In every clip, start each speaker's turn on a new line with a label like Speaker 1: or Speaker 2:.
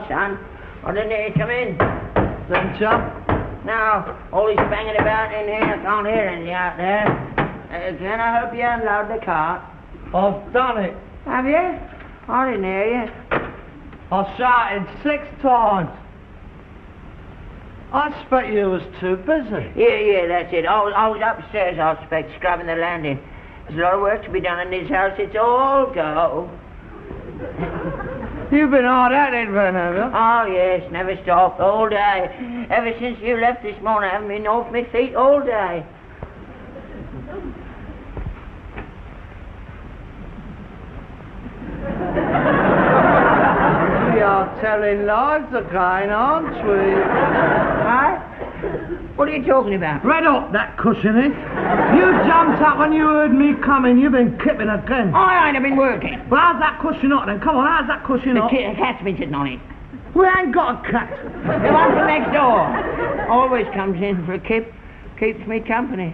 Speaker 1: son. I didn't hear you come in.
Speaker 2: Then jump.
Speaker 1: Now, all this banging about in here, I can't hear anything out there. Can I help you unload the cart?
Speaker 2: I've done it.
Speaker 1: Have you? I didn't hear you.
Speaker 2: I shouted 6 times. I expect you was too busy.
Speaker 1: Yeah, that's it. I was upstairs, I expect, scrubbing the landing. There's a lot of work to be done in this house. It's all go.
Speaker 2: You've been hard at it, then, have you?
Speaker 1: Oh, yes, never stopped, all day. Ever since you left this morning, I haven't been off my feet all day.
Speaker 2: We are telling lies again, aren't we?
Speaker 1: Huh? What are you talking about?
Speaker 2: Red up that cushioning. You jumped up when you heard me coming. You've been kipping again.
Speaker 1: I ain't been working.
Speaker 2: Well, how's that cushion up then? Come on, how's that cushion
Speaker 1: The
Speaker 2: up?
Speaker 1: cat's been sitting on it.
Speaker 2: We ain't got a cat.
Speaker 1: The one from next door. Always comes in for a kip. Keeps me company.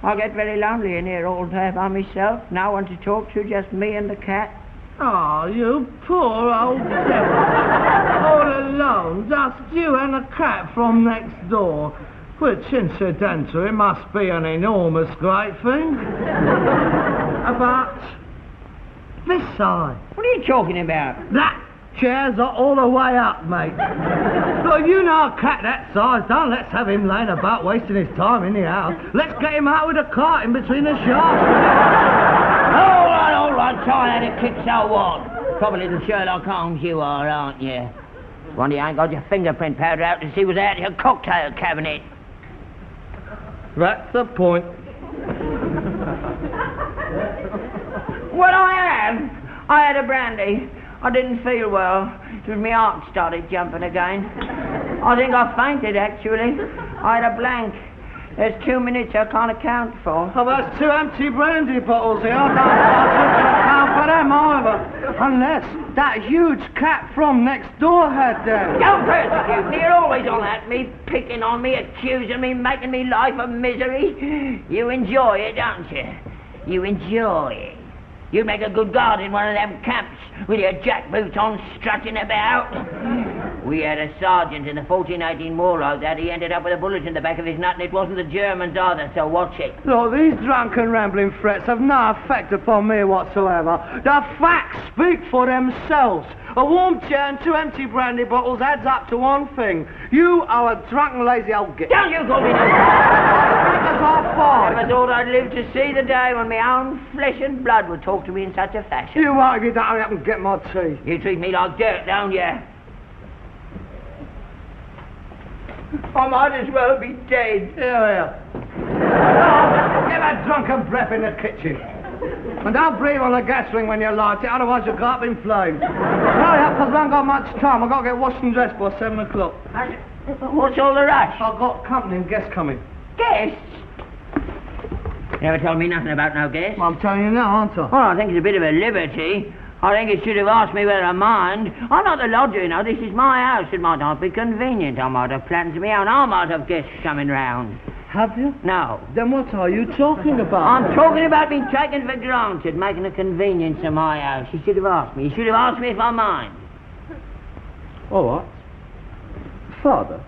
Speaker 1: I get very lonely in here all day by myself. No one to talk to, just me and the cat.
Speaker 2: Oh, you poor old devil. All alone, just you and a cat from next door. Which, incidentally, must be an enormous great thing. About this side.
Speaker 1: What are you talking about?
Speaker 2: That chair's all the way up, mate. Look, you know a cat that size. Don't let's have him laying about wasting his time in the house. Let's get him out with a cart in between the shafts.
Speaker 1: All right, try that and kick so what? Proper little Sherlock Holmes you are, aren't you? Wonder you ain't got your fingerprint powder out to see what's out of your cocktail cabinet.
Speaker 2: That's the point.
Speaker 1: What I have? I had a brandy. I didn't feel well. It was my heart started jumping again. I think I fainted, actually. I had a blank. There's 2 minutes I can't account for.
Speaker 2: Oh, there's 2 empty brandy bottles here. I don't account for them either. Unless that huge cat from next door had them.
Speaker 1: Don't persecute me. You're always on at me, picking on me, accusing me, making me life a misery. You enjoy it, don't you? You enjoy it. You'd make a good guard in one of them camps with your jackboots on, strutting about. We had a sergeant in the 1418 war like that. He ended up with a bullet in the back of his nut, and it wasn't the Germans either, so watch it.
Speaker 2: Look, these drunken rambling threats have no effect upon me whatsoever. The facts speak for themselves. A warm chair and 2 empty brandy bottles adds up to one thing. You are a drunken, lazy old git.
Speaker 1: Don't you call me no...
Speaker 2: Because I
Speaker 1: I never thought I'd live to see the day when my own flesh and blood would talk to me in such a fashion.
Speaker 2: You won't if you don't hurry up and get my tea.
Speaker 1: You treat me like dirt, don't you? I might as well be dead.
Speaker 2: Here. Get that drunken breath in the kitchen. And don't breathe on the gas ring when you light it, otherwise you'll go up in flames. Hurry up, because I haven't got much time. I've got to get washed and dressed by 7 o'clock.
Speaker 1: What's all the rush?
Speaker 2: I've got company and guests coming.
Speaker 1: Guests? You never told me nothing about no guests.
Speaker 2: Well, I'm telling you now, aren't I?
Speaker 1: Well, I think it's a bit of a liberty. I think you should have asked me whether I mind. I'm not the lodger, you know. This is my house. It might not be convenient. I might have plans of my own. I might have guests coming round.
Speaker 2: Have you?
Speaker 1: No.
Speaker 2: Then what are you talking about?
Speaker 1: I'm talking about being taken for granted, making a convenience of my house. You should have asked me. You should have asked me if I mind.
Speaker 2: All right. Father,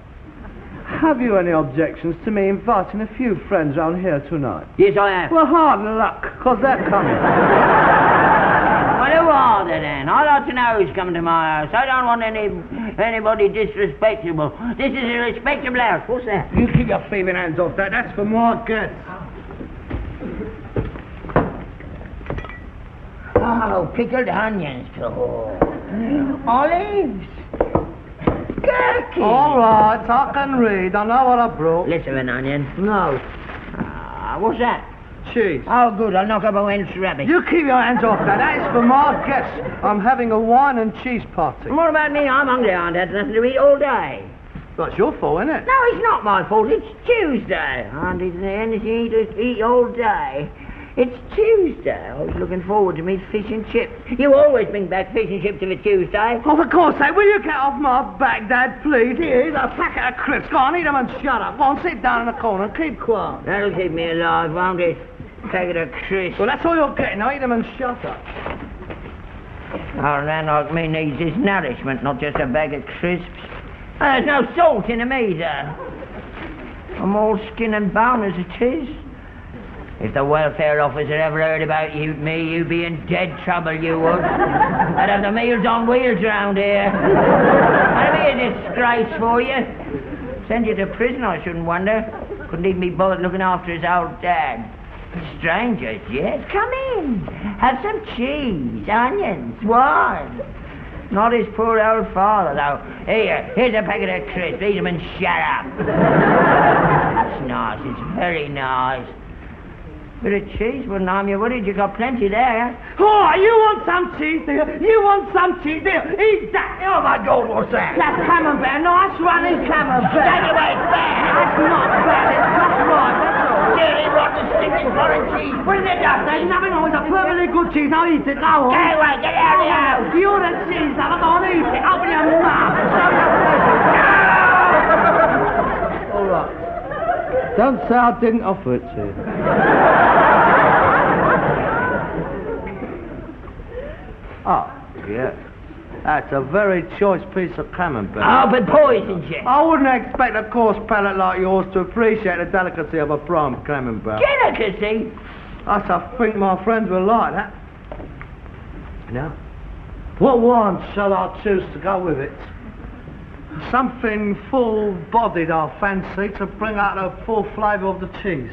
Speaker 2: have you any objections to me inviting a few friends round here tonight?
Speaker 1: Yes, I have.
Speaker 2: Well, hard luck, because they're coming.
Speaker 1: Well, who are they then? I'd like to know who's coming to my house. I don't want anybody disrespectable. This is a respectable house. What's that?
Speaker 2: You keep your thieving hands off that. That's for my guests.
Speaker 1: Oh, pickled onions. Oh. Olives. Gherkins.
Speaker 2: All right, I can read. I know what I brought.
Speaker 1: Less of an onion.
Speaker 2: No.
Speaker 1: What's that?
Speaker 2: Cheese.
Speaker 1: Oh, good. I'll knock up a wench rabbit.
Speaker 2: You keep your hands off that. That is for my guests. I'm having a wine and cheese party.
Speaker 1: And what about me? I'm hungry. I haven't had nothing to eat all day.
Speaker 2: That's your fault, isn't it?
Speaker 1: No, it's not my fault. It's Tuesday. I haven't eaten anything to eat all day. It's Tuesday. I was looking forward to me fish and chips. You always bring back fish and chips of a Tuesday.
Speaker 2: Oh, for God's sake, will you get off my back, Dad, please? Here's a packet of crisps. Go on, eat them and shut up. Go on, sit down in the corner and keep quiet.
Speaker 1: That'll keep me alive, won't it? Packet of crisps.
Speaker 2: Well, that's all you're getting. Now eat them and shut up.
Speaker 1: A man like me needs his nourishment, not just a bag of crisps. There's no salt in them either. I'm all skin and bone as it is. If the welfare officer ever heard about me, you'd be in dead trouble, you would. I'd have the meals on wheels round here. That'd be a disgrace for you. Send you to prison, I shouldn't wonder. Couldn't even be bothered looking after his old dad. Strangers, yes, come in. Have some cheese, onions, wine. Not his poor old father, though. Here's a packet of crisps. Eat them and shut up. It's nice, it's very nice. Bit of cheese wouldn't harm you, would it? You got plenty there.
Speaker 2: Oh, you want some cheese, dear? You want some cheese, dear? Eat that. Oh, my God, what's that? That's camembert. Nice running camembert.
Speaker 1: Take away, it's bad.
Speaker 2: That's not bad. It's just right, that's all.
Speaker 1: Dirty, rotten, stinking foreign cheese. Put it in there,
Speaker 2: There's nothing wrong with a perfectly good cheese. Now eat it. Go on.
Speaker 1: Get away, get out of the house.
Speaker 2: You're the cheese lover. Go on, eat it. Open your mouth. All right. Don't say I didn't offer it to you. Oh, yeah. That's a very choice piece of camembert.
Speaker 1: Oh, but poisoned you.
Speaker 2: I wouldn't expect a coarse palate like yours to appreciate the delicacy of a prime camembert.
Speaker 1: Delicacy?
Speaker 2: I think my friends will like that. Now, what wine shall I choose to go with it? Something full-bodied, I fancy, to bring out the full flavour of the cheese.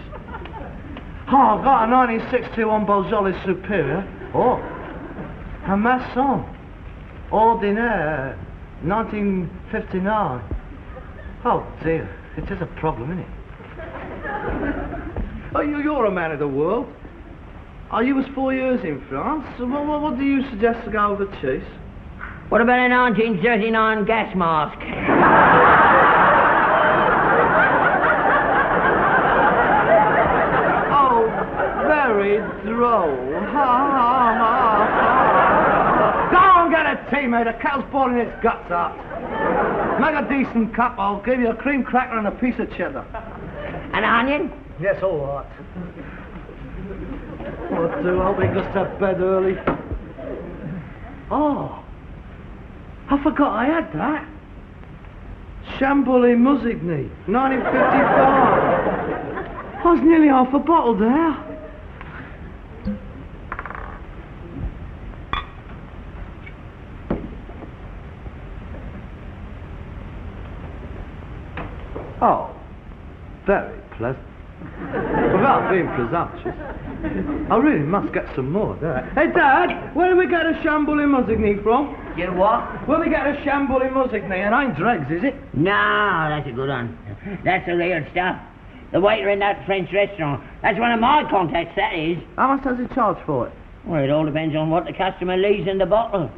Speaker 2: Oh, I've got a 1961 Beaujolais Superior. Oh, a Masson. Ordinaire, 1959. Oh, dear. It is a problem, isn't it? Oh, you're a man of the world. Oh, you was 4 years in France. What do you suggest to go with the cheese?
Speaker 1: What about a 1939 gas mask?
Speaker 2: Oh, very droll. Ha, ha, ha, ha. Go and get a tea, mate. The kettle's boiling its guts out. Make a decent cup. I'll give you a cream cracker and a piece of cheddar.
Speaker 1: An onion?
Speaker 2: Yes, all right. What do? Hope he goes to bed early. Oh, I forgot I had that. Chambouly Musigny, 1955. I was nearly half a bottle there. Oh, very pleasant. Without being presumptuous, I really must get some more, don't I? Hey, Dad, where do we get a Chambouly Musigny from?
Speaker 1: You what?
Speaker 2: Where do we get a Chambouly Musigny? It ain't dregs, is it?
Speaker 1: No, that's a good one. That's the real stuff. The waiter in that French restaurant. That's one of my contacts, that is.
Speaker 2: How much does he charge for it?
Speaker 1: Well, it all depends on what the customer leaves in the bottle.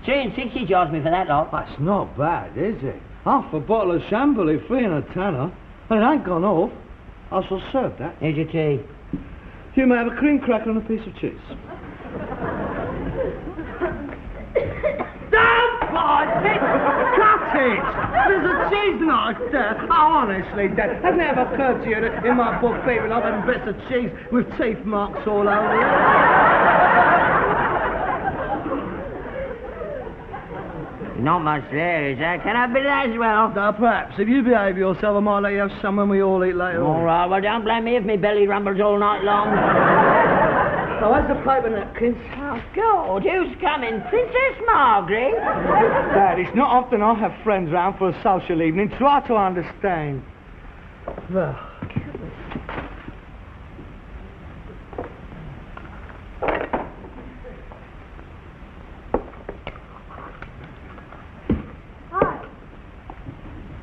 Speaker 1: 3 and 6 he charged me for that lot.
Speaker 2: That's not bad, is it? Half a bottle of Chambouly, 3 and a tenner. And it ain't gone off. I shall serve that.
Speaker 1: Here's your tea.
Speaker 2: You may have a cream cracker and a piece of cheese. Don't bite it! Cut it! There's a cheese knife there. Oh, honestly, Dad, hasn't it ever occurred to you that in my book people have having bits of cheese with teeth marks all over it?
Speaker 1: Not much there, is there? Can I have a bit of that as well?
Speaker 2: Now, perhaps, if you behave yourself, I might let you have some when we all eat later
Speaker 1: All
Speaker 2: on.
Speaker 1: right, well, don't blame me if my belly rumbles all night long.
Speaker 2: Now, where's the paper napkins?
Speaker 1: Oh, God, who's coming? Princess Margaret?
Speaker 2: Dad, it's not often I have friends round for a social evening. Try to understand. Well.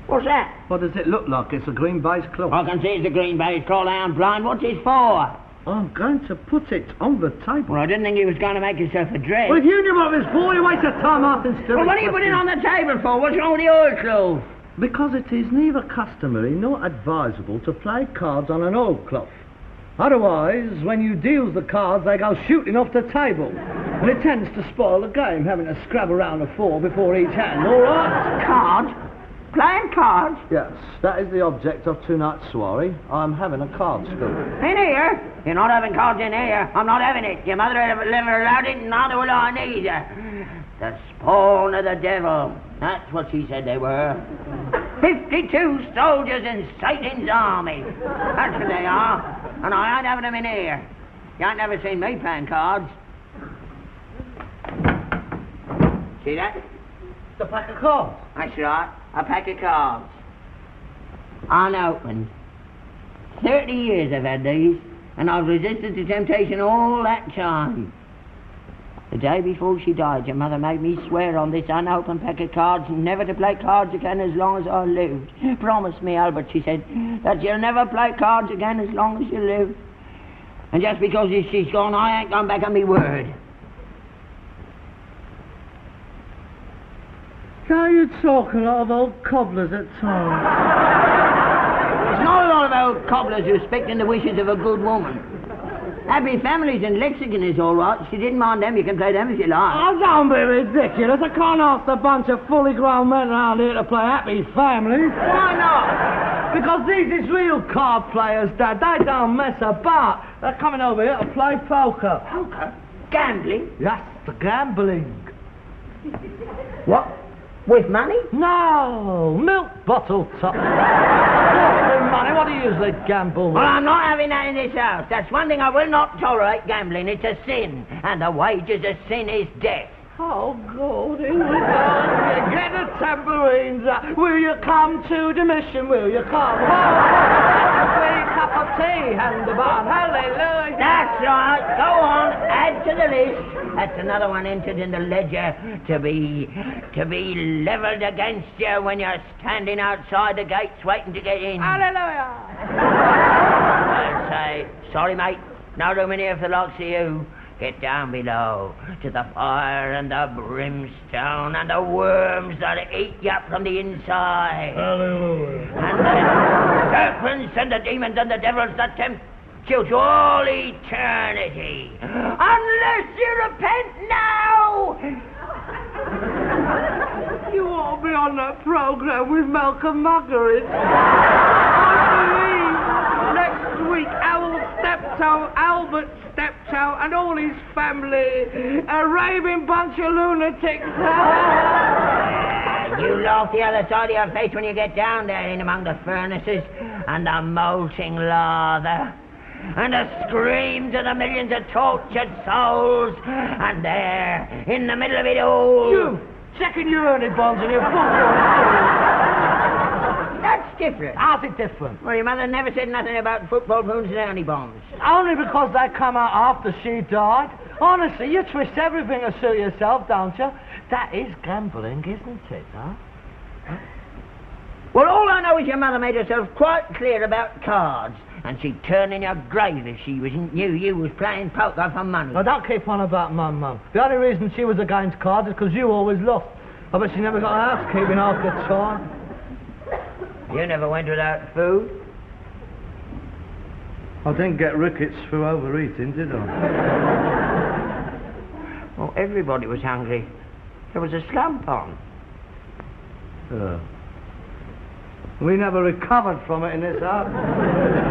Speaker 1: What's that?
Speaker 2: What does it look like? It's a green baize cloth.
Speaker 1: I can see it's a green baize cloth. I am blind. What's it for?
Speaker 2: I'm going to put it on the table.
Speaker 1: Well, I didn't think you was going to make yourself a dress.
Speaker 2: Well, if you knew what it was for, you waste your time asking stupid
Speaker 1: Well, what are you putting
Speaker 2: questions.
Speaker 1: on the table for? What's wrong with the oilcloth?
Speaker 2: Because it is neither customary nor advisable to play cards on an oilcloth. Otherwise, when you deal the cards, they go shooting off the table. And it tends to spoil the game, having to scrub around the floor before each hand, all right?
Speaker 1: Cards? Playing cards?
Speaker 2: Yes, that is the object of tonight's soiree. I'm having a card school.
Speaker 1: In here? You're not having cards in here. I'm not having it. Your mother never allowed it, and neither will I neither. The spawn of the devil. That's what she said they were. 52 soldiers in Satan's army. That's what they are. And I ain't having them in here. You ain't never seen me playing cards. See that?
Speaker 2: The pack of cards?
Speaker 1: That's right. A pack of cards. Unopened. 30 years I've had these, and I've resisted the temptation all that time. The day before she died, your mother made me swear on this unopened pack of cards never to play cards again as long as I lived. Promise me, Albert, she said, that you'll never play cards again as long as you live. And just because she's gone, I ain't gone back on me word.
Speaker 2: Now you talk a lot of old cobblers at times.
Speaker 1: It's not a lot of old cobblers respecting the wishes of a good woman. Happy Families and Lexicon is all right. She didn't mind them. You can play them if you like.
Speaker 2: Oh, don't be ridiculous. I can't ask a bunch of fully grown men around here to play Happy Families.
Speaker 1: Why not?
Speaker 2: Because these is real card players, Dad. They don't mess about. They're coming over here to play poker.
Speaker 1: Poker? Gambling?
Speaker 2: Yes, the gambling.
Speaker 1: What? With money?
Speaker 2: No, milk bottle top. With money, what do you usually gamble with?
Speaker 1: Well, I'm not having that in this house. That's one thing I will not tolerate, gambling. It's a sin. And the wages of sin is death.
Speaker 2: Oh, God, here we go. Get the tambourines out. Will you come to the mission? Will you come? Sweet cup of tea, hand the bar. Hallelujah.
Speaker 1: That's right. Go on. Add to the list. That's another one entered in the ledger to be levelled against you when you're standing outside the gates waiting to get in.
Speaker 2: Hallelujah.
Speaker 1: I'll say, sorry, mate. No room in here for the likes of you. Get down below to the fire and the brimstone and the worms that eat you up from the inside.
Speaker 2: Hallelujah.
Speaker 1: And the serpents and the demons and the devils that tempt you to all eternity. Unless you repent now!
Speaker 2: You ought to be on that program with Malcolm Margaret. I believe next week Stepto, Albert Stepto, and all his family, a raving bunch of lunatics.
Speaker 1: You laugh the other side of your face when you get down there in among the furnaces and the molting lather. And the screams of the millions of tortured souls. And there, in the middle of it all...
Speaker 2: You, checking your earning bonds and your football.
Speaker 1: That's different.
Speaker 2: How's it different?
Speaker 1: Well, your mother never said nothing about football moons and earning bonds.
Speaker 2: Only because they come out after she died. Honestly, you twist everything to suit yourself, don't you? That is gambling, isn't it, huh?
Speaker 1: Well, all I know is your mother made herself quite clear about cards. And she'd turn in your grave if she knew you was playing poker for money.
Speaker 2: Now, don't keep on about Mum. The only reason she was against cards is because you always lost. I bet she never got housekeeping half the time.
Speaker 1: You never went without food?
Speaker 2: I didn't get rickets through overeating, did I?
Speaker 1: Well, everybody was hungry. There was a slump on.
Speaker 2: We never recovered from it in this house.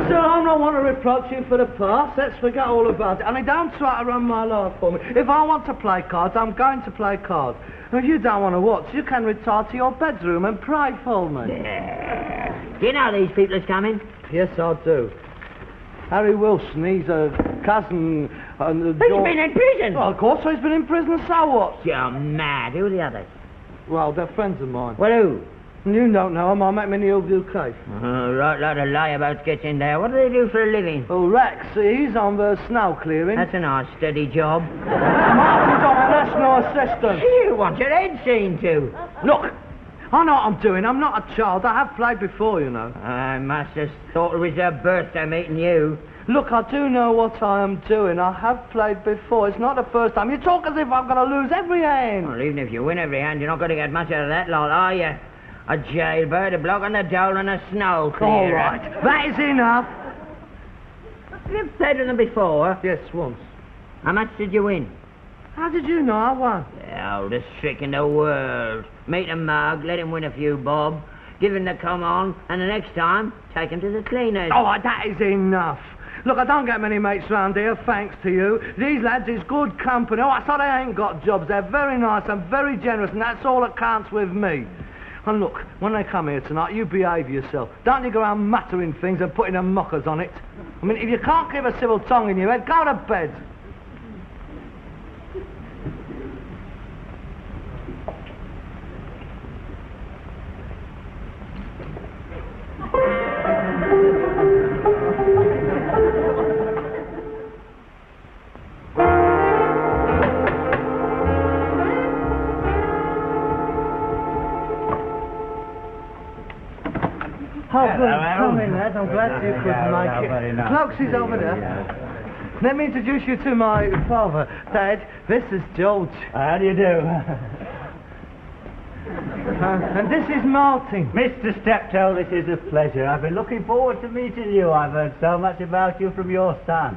Speaker 2: So I'm not one to reproach you for the past. Let's forget all about it. And don't try to run my life for me. If I want to play cards, I'm going to play cards. And if you don't want to watch, you can retire to your bedroom and pray for me.
Speaker 1: Yeah. Do you know these people is coming?
Speaker 2: Yes, I do. Harry Wilson, he's a cousin...
Speaker 1: He's been in prison.
Speaker 2: Well, of course, he's been in prison, so what?
Speaker 1: You're mad. Who are the others?
Speaker 2: Well, they're friends of mine.
Speaker 1: Well, who?
Speaker 2: You don't know him. I'll make me the view case.
Speaker 1: Right lot of layabouts gets in there. What do they do for a living?
Speaker 2: Oh, Rex, he's on the snow clearing.
Speaker 1: That's a nice steady job.
Speaker 2: Martin's on a national assistant.
Speaker 1: You want your head seen to.
Speaker 2: Look, I know what I'm doing. I'm not a child. I have played before, you know.
Speaker 1: I must have thought it was their birthday meeting you.
Speaker 2: Look, I do know what I am doing. I have played before. It's not the first time. You talk as if I'm going to lose every hand.
Speaker 1: Well, even if you win every hand, you're not going to get much out of that lot, are you? A jailbird, a block on the dole, and a snow clearer.
Speaker 2: All right, that is enough.
Speaker 1: You've played with them before?
Speaker 2: Yes, once.
Speaker 1: How much did you win?
Speaker 2: How did you know I won?
Speaker 1: The oldest trick in the world. Meet a mug, let him win a few bob. give him the come on, and the next time, take him to the cleaners.
Speaker 2: Oh, that is enough. Look, I don't get many mates round here, thanks to you. These lads is good company. Oh, I thought they ain't got jobs. They're very nice and very generous, and that's all that counts with me. And look, when they come here tonight, you behave yourself. Don't you go around muttering things and putting them mockers on it. I mean, if you can't keep a civil tongue in your head, go to bed. Come in, lad. I'm glad you could make it.
Speaker 3: Nice.
Speaker 2: Cloaksy's over there. Let me introduce you to my father. Dad, this is George.
Speaker 3: How do you do?
Speaker 2: And this is Martin.
Speaker 3: Mr. Stepto, this is a pleasure. I've been looking forward to meeting you. I've heard so much about you from your son.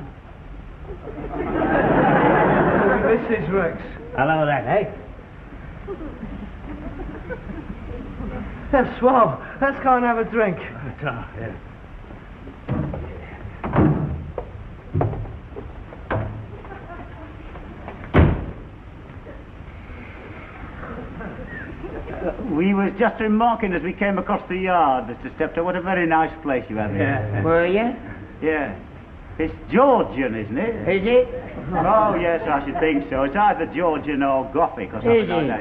Speaker 2: This is Rex.
Speaker 3: Hello there, eh?
Speaker 2: That's swell. Let's go and have a drink.
Speaker 3: Yeah. We was just remarking as we came across the yard, Mr. Stepto, what a very nice place you have here.
Speaker 1: Were you?
Speaker 3: Yeah. It's Georgian, isn't it?
Speaker 1: Is it?
Speaker 3: Oh, yes, I should think so. It's either Georgian or Gothic or something
Speaker 1: Is
Speaker 3: like
Speaker 1: it?
Speaker 3: that.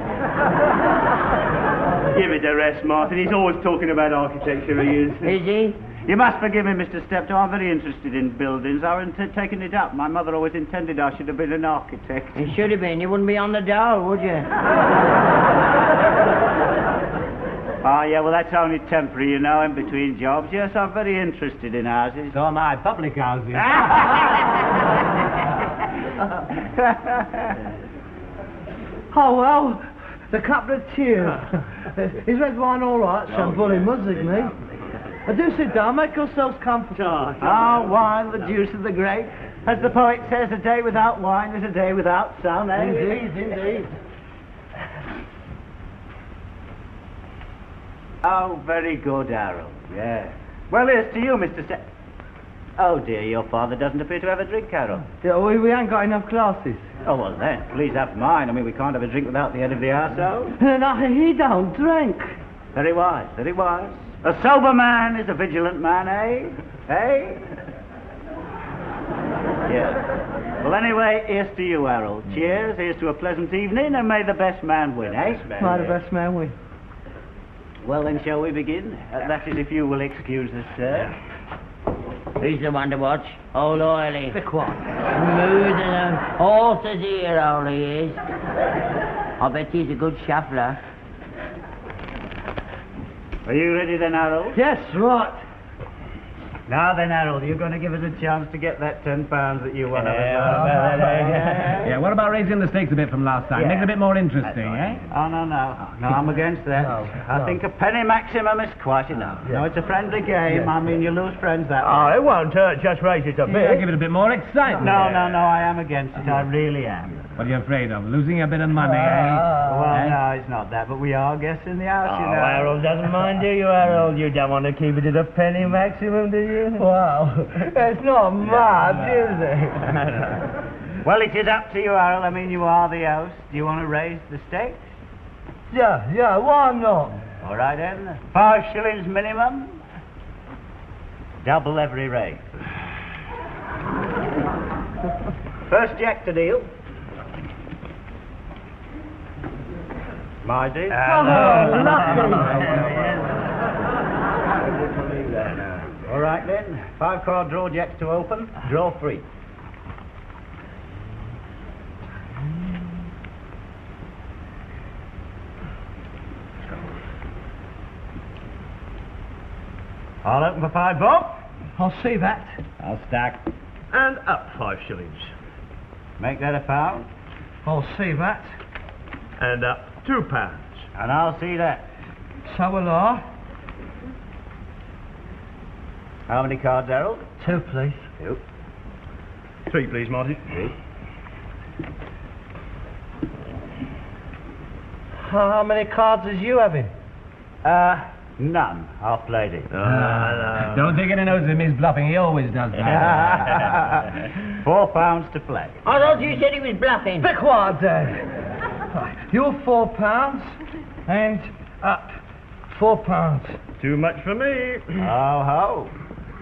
Speaker 3: Give it a rest, Martin. He's always talking about architecture, he is.
Speaker 1: Is he?
Speaker 3: You must forgive me, Mr. Stepto. I'm very interested in buildings. I haven't taken it up. My mother always intended I should have been an architect.
Speaker 1: You should have been. You wouldn't be on the dole, would you?
Speaker 3: Ah, yeah, well, that's only temporary, you know, in between jobs. Yes, I'm very interested in houses.
Speaker 4: So am I, public houses.
Speaker 2: Oh, well, the couple of cheers. Is red wine all right? Shamboli music, me. Do sit down, make yourselves comfortable.
Speaker 3: Ah, wine, the juice of the grape. As the poet says, a day without wine is a day without sun, eh?
Speaker 2: Indeed, indeed.
Speaker 3: Oh, very good, Harold. Yeah. Well, here's to you, Mr. Oh, dear, your father doesn't appear to have a drink, Harold.
Speaker 2: Yeah, we ain't got enough glasses.
Speaker 3: Oh, well, then, please have mine. I mean, we can't have a drink without the head of the arsehole.
Speaker 2: No, he don't drink.
Speaker 3: Very wise, very wise. A sober man is a vigilant man, eh? Eh? Yeah. Well, anyway, here's to you, Harold. Cheers, here's to a pleasant evening, and may the best man win, eh?
Speaker 2: May the best man win.
Speaker 3: Well, then, shall we begin? That is, if you will excuse us, sir.
Speaker 1: Who's the one to watch? Old Oily.
Speaker 2: Be quiet.
Speaker 1: Smooth as a horse's ear, all he is. I bet he's a good shuffler.
Speaker 3: Are you ready then, Harold?
Speaker 2: Yes, right.
Speaker 3: Now then, Harold, you're going to give us a chance to get that £10 that you won.
Speaker 4: Yeah, what about raising the stakes a bit from last time?
Speaker 3: Yeah.
Speaker 4: Make it a bit more interesting, eh?
Speaker 3: Oh, no. No, I'm against that. I think a penny maximum is quite enough. No, it's a friendly game. I mean, you lose friends that way.
Speaker 2: it won't hurt, just raise it a
Speaker 4: Yeah, give it a bit more excitement.
Speaker 3: No, I am against it. I really am.
Speaker 4: What are you afraid of? Losing a bit of money, eh?
Speaker 3: Well,
Speaker 4: Eh?
Speaker 3: no, it's not that, but we are guests in the house, you know.
Speaker 2: Harold doesn't mind, do you, Harold? You don't want to keep it at a penny maximum, do you? Well, it's not much, is it?
Speaker 3: Well, it is up to you, Harold. I mean, you are the host. Do you want to raise the stakes?
Speaker 2: Yeah, why not?
Speaker 3: All right, then. 5 shillings minimum. Double every rate. First jack to deal. My dear. All right, then. 5-card draw jacks to open. Draw 3. I'll open for 5 bob.
Speaker 2: I'll see that.
Speaker 3: I'll stack.
Speaker 2: And up 5 shillings.
Speaker 3: Make that £1.
Speaker 2: I'll see that.
Speaker 5: And up £2.
Speaker 3: And I'll see that.
Speaker 2: So will I.
Speaker 3: How many cards, Harold?
Speaker 2: 2, please.
Speaker 3: 2.
Speaker 5: 3, please, Marty.
Speaker 3: 3.
Speaker 2: How many cards is you having?
Speaker 3: None. Off-lady.
Speaker 4: Don't take any notice of his bluffing. He always does that.
Speaker 3: £4 to play.
Speaker 1: I thought you said he was bluffing.
Speaker 2: Be quiet, Dad. Right, you're £4 and up £4.
Speaker 5: Too much for me.
Speaker 3: Oh, ho.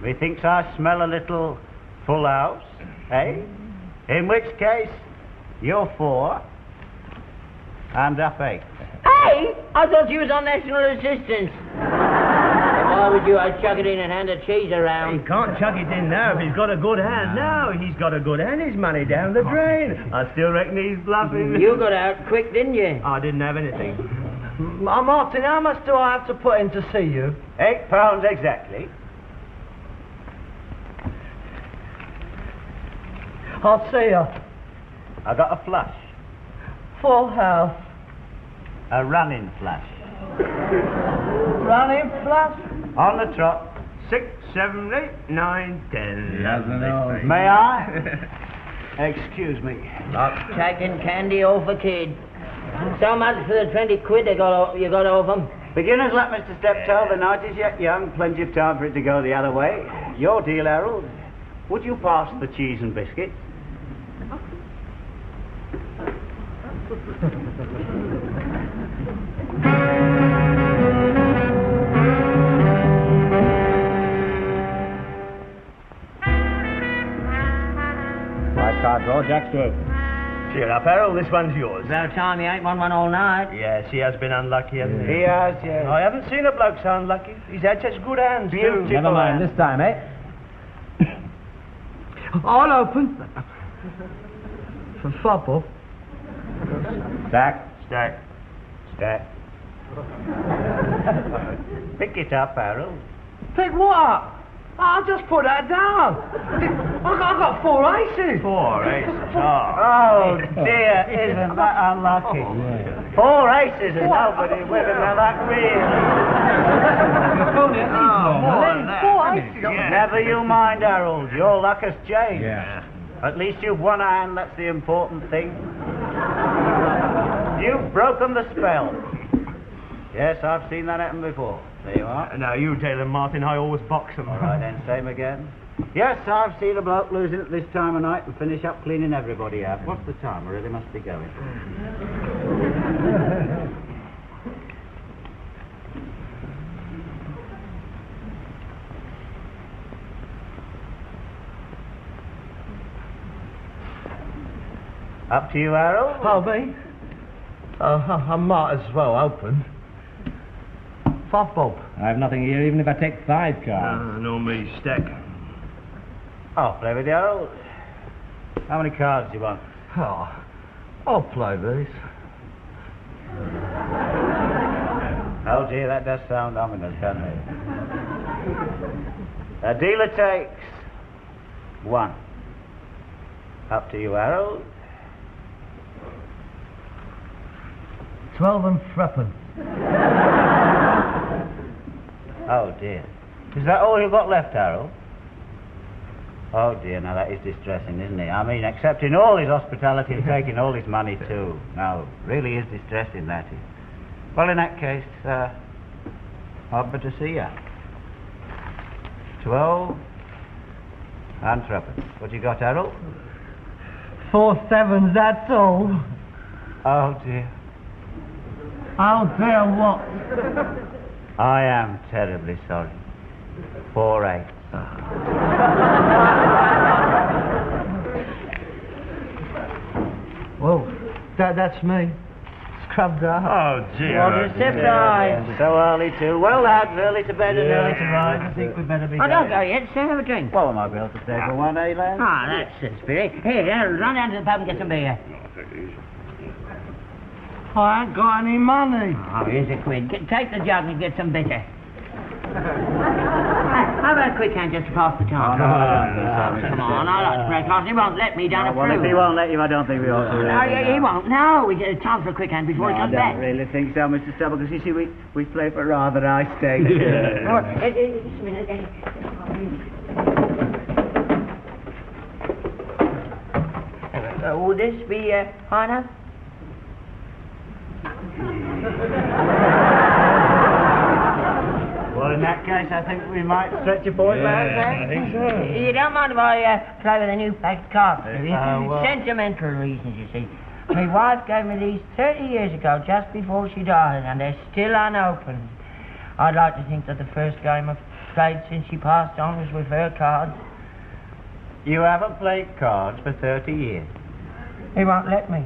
Speaker 3: Methinks I smell a little full house, eh? In which case, you're 4 and up 8.
Speaker 1: Hey! I thought you was on national assistance. Why would you? I'd chuck it in and hand the cheese
Speaker 5: He
Speaker 1: around.
Speaker 5: can't chuck it in now if he's got a good hand. Now he's got a good hand. His money down the drain. I still reckon he's bluffing.
Speaker 1: You got out quick, didn't you?
Speaker 5: I didn't have anything.
Speaker 2: Martin, how much do I have to put in to see you?
Speaker 3: £8 exactly.
Speaker 2: I'll see you.
Speaker 3: I got a flush.
Speaker 2: Full house.
Speaker 3: A running flush.
Speaker 2: Running flush.
Speaker 3: On the trot.
Speaker 5: 6, 7, 8, 9, 10.
Speaker 3: May I? Excuse me.
Speaker 1: Taking candy off a kid. So much for the 20 quid you got off them.
Speaker 3: Beginner's luck, Mr. Stepto. The night is yet young. Plenty of time for it to go the other way. Your deal, Harold. Would you pass the cheese and biscuit?
Speaker 4: White card draw, Jack's to open.
Speaker 5: Cheer up, Harold. This one's yours.
Speaker 1: About time he ain't won one all night.
Speaker 5: Yes, he has been unlucky, hasn't he?
Speaker 3: He has, yes.
Speaker 5: I haven't seen a bloke so unlucky. He's had such good hands, too.
Speaker 4: Never mind, this time, eh?
Speaker 2: I'll open. For Fopple.
Speaker 3: Stack.
Speaker 5: Stack.
Speaker 3: Stack. Pick it up, Harold.
Speaker 2: Pick what up? I'll just put that down. I've got 4 aces.
Speaker 5: 4 aces.
Speaker 3: Oh, dear, isn't that unlucky? 4 aces and nobody with him. Now that really... Never you mind, Harold. Your luck has changed.
Speaker 4: Yeah.
Speaker 3: At least you've won a hand, that's the important thing. You've broken the spell. Yes, I've seen that happen before. There you are.
Speaker 5: Now, you tell him, Martin, I always box him.
Speaker 3: All right, then, same again. Yes, I've seen a bloke losing at this time of night and finish up cleaning everybody out. What's the time? I really must be going. Up to you, Harold.
Speaker 2: Oh, me? I might as well open. 5 bob.
Speaker 4: I have nothing here, even if I take 5 cards.
Speaker 5: No, me, stack.
Speaker 3: I'll play with you, Harold. How many cards do you want?
Speaker 2: Oh, I'll play these.
Speaker 3: Oh dear, that does sound ominous, doesn't it? A dealer takes 1. Up to you, Harold.
Speaker 2: 12 and threepence.
Speaker 3: Oh dear. Is that all you've got left, Harold? Oh dear, now that is distressing, isn't it? I mean, accepting all his hospitality and taking all his money too. No, really is distressing, that is. Well, in that case, I'd better see ya. 12 and threepence. What you got, Harold?
Speaker 2: 4 sevens, that's all.
Speaker 3: Oh dear.
Speaker 2: Oh dear, what?
Speaker 3: I am terribly sorry. 4 8.
Speaker 2: Well, that's me. Scrubbed up.
Speaker 5: Oh, dear.
Speaker 1: What a surprise.
Speaker 3: So early too. Well, lads, early to bed and early to rise. I think we'd better be
Speaker 1: I don't
Speaker 3: going.
Speaker 1: go yet, sir. Have a drink.
Speaker 3: Well, I might be able to stay for one, eh, lads?
Speaker 1: Ah, that's the spirit. Here, run down to the pub and get some beer.
Speaker 2: I ain't got any money.
Speaker 1: Oh, here's a quid. Take the jug and get some bitter. How about a quick hand just to pass the time?
Speaker 3: No,
Speaker 1: Come on, I like to break off. He won't let me down a
Speaker 3: well, if he won't let you, I don't think we ought to.
Speaker 1: No, he won't. No, we get time for a quick hand before he
Speaker 3: I
Speaker 1: comes
Speaker 3: don't
Speaker 1: back.
Speaker 3: really think so, Mr. Stubble, because you see, we play for rather high stakes.
Speaker 1: Oh, just a minute. Would this be high enough?
Speaker 3: that case, I think we might stretch your point back
Speaker 4: I think so.
Speaker 1: You don't mind if I play with a new packed cards, do you?
Speaker 3: well-
Speaker 1: Sentimental reasons, you see. My wife gave me these 30 years ago, just before she died, and they're still unopened. I'd like to think that the first game I've played since she passed on was with her cards.
Speaker 3: You haven't played cards for 30 years.
Speaker 1: He won't let me.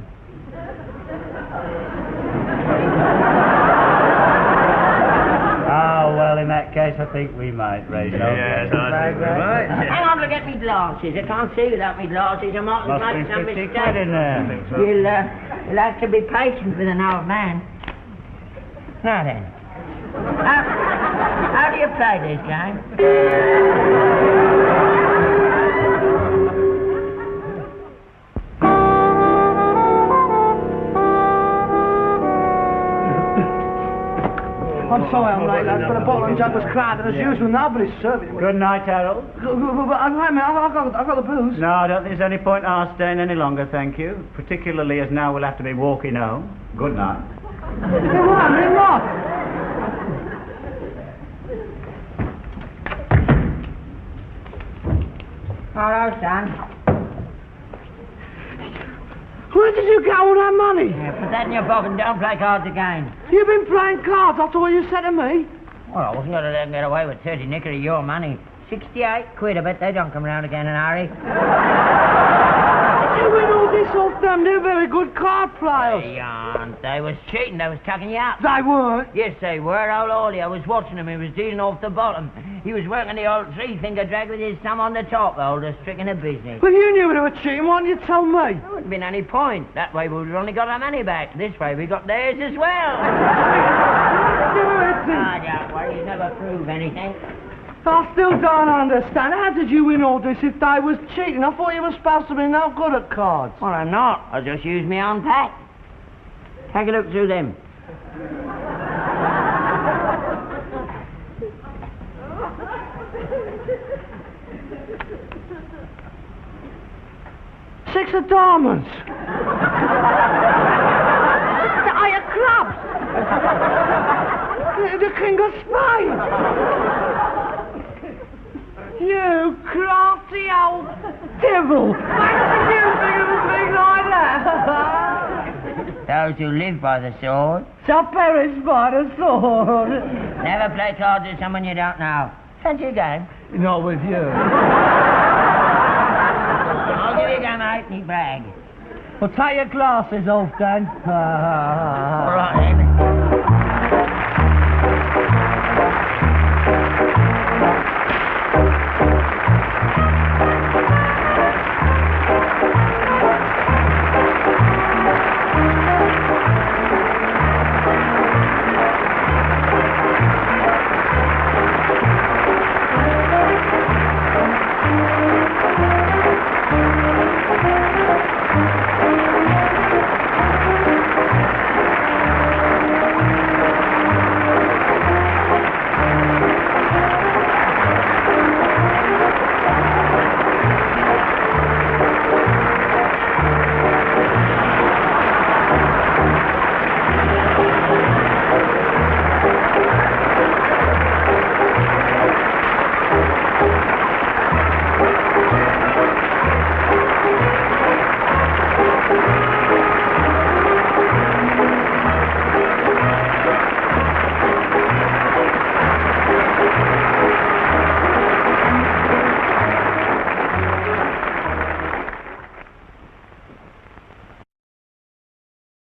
Speaker 3: Oh, well, in that case, I think we might raise no
Speaker 5: Yes, I think we might.
Speaker 1: Hang on to get me glasses. I can't see without me glasses. I might
Speaker 3: Must
Speaker 1: make
Speaker 3: be
Speaker 1: some
Speaker 3: 50
Speaker 1: mistake.
Speaker 3: quid in there.
Speaker 1: You'll have to be patient with an old man. Now then. How do you play this game?
Speaker 2: I'm sorry I'm late, lads, but the bottle and jug was crowded as usual. Nobody's serving me.
Speaker 3: Good night, Harold.
Speaker 2: Wait a minute, I've got the booze.
Speaker 3: No, I don't think there's any point in our staying any longer, thank you. Particularly as now we'll have to be walking home. Good night.
Speaker 2: Hey, what? I mean, what?
Speaker 1: Hello, son.
Speaker 2: Where did you get all that money?
Speaker 1: Yeah, put that in your pocket and don't play cards again.
Speaker 2: You've been playing cards after what you said to me.
Speaker 1: Well, I wasn't going to let them get away with 30 nickel of your money. 68 quid, I bet they don't come round again in a hurry.
Speaker 2: Did you win all this off them? They're very good card players.
Speaker 1: They aren't. They was cheating. They was tucking you up.
Speaker 2: They weren't.
Speaker 1: Yes, they were. Old Orley, I was watching him. He was dealing off the bottom. He was working the old three-finger drag with his thumb on the top, oldest trick in the business.
Speaker 2: Well, you knew they were cheating. Why didn't you tell me?
Speaker 1: There wouldn't have been any point. That way we would have only got our money back. This way we got theirs as well. Don't worry, you never prove anything.
Speaker 2: I still don't understand. How did you win all this if they was cheating? I thought you were supposed to be no good at cards.
Speaker 1: Well, I'm not. I just use my own pack. Take a look through them.
Speaker 2: Six of diamonds. The eye of clubs. The king of spades. You crafty old devil. Why did you think of a thing like that?
Speaker 1: Those who live by the sword
Speaker 2: Shall perish by the sword.
Speaker 1: never play cards with someone you don't know. Fancy a game?
Speaker 2: Not with you.
Speaker 1: I'll give you a go, mate. Neat brag.
Speaker 2: Well, take your glasses off, then.
Speaker 1: All right, then.